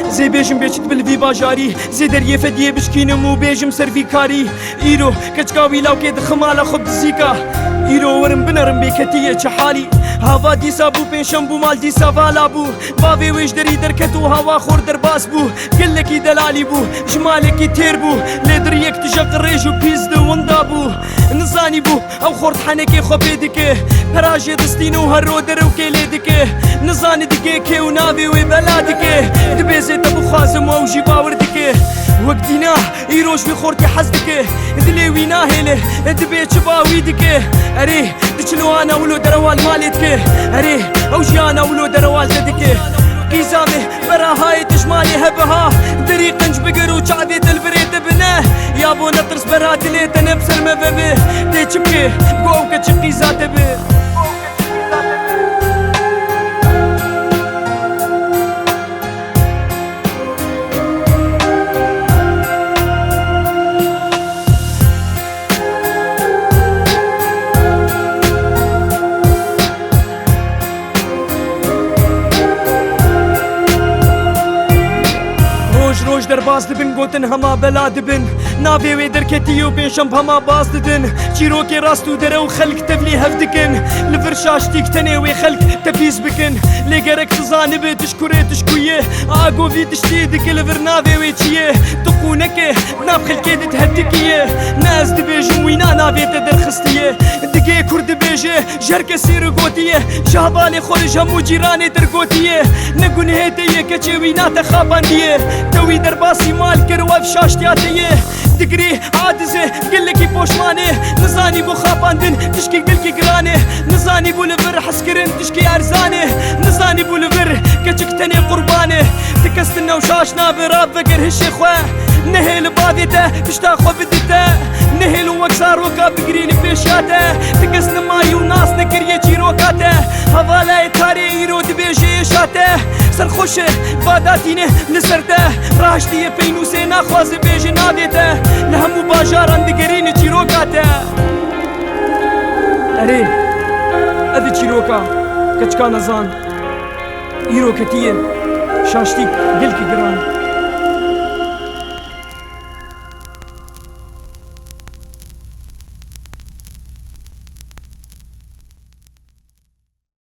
زي بيجم بيشت بالفي باجاري زي دريه فديه بشكينم وبيجم سرفي كاري ايرو كتكاوي لو كيد خماله خبز زيكا ايرو ورم بنرم بكتيه شحالي هوا دي سابو بين شمبو مال دي سافالا بو بافي ويش دري دركتو هوا خور درباس بو قلكي دلالي بو جمالكي تير بو لدريك تجق الريج وبيزدو وندابو نزاني بو او خورت حنكي خو بيدك براجي دستينو هالرودر وكيليدك نزاني دقيقي ونافي وبلادك دبيزي تبو خازم ووجي باوردك وقتنا يروش في خورتي حزدك دلي وينا هيله دبي شباويدك اري دشلو انا ولو دروال مالتك اري اوجي انا ولو دروال زدك قيزامي برا هاي تشمالي هبها دري قنج بقرو شعبي البريد بناه يا بو نطرس برات لي تنبسر مبابي تيشبكي بوكا تشقي ذات بي روش در باز دبن گوتن هما بلا دبن نابي وي دركتي وبين شمب هما باز ددن چيروكي راستو درو خلق تبلي هفدكن لفرشاش تيكتني وي خلق تبيز بكن لقرك تزاني تشكري تشكويه اقو في تشتيدك الفرنافي وي تشيه تقونك ناب خلقي تهدكيه ناس دبيجم وينا نابي تدر خستيه دقي كرد بيجي جرك سير قوتيه شهبالي خورج همو جيراني ترقوتيه نقون هيتيه كچي وينا تخابانديه توي درباسي مال كرواف شاشتياتيه دقري عادزه قلكي بوشمانه نزاني بو خاباندن تشكي قلكي قرانه نزاني بو لفر حسكرن تشكي ارزانه نزاني بو لفر كچكتني قربانه تكستنا وشاشنا براب فقر هالشيخوه نهيل باديته بشتا خو بدته نهيل وكسار وكا بقرين بيشاته تكسن ماي وناس نكريه جيروكاته هوالا تاري يرو دبيجي شاته سرخوشه باداتينه لسرته راشتي بينوسي ناخواز بيجي ناديته لهمو باجاران دقرين جيروكاته اري اذي جيروكا كچكا نزان يرو كتيه شاشتيك قلكي قران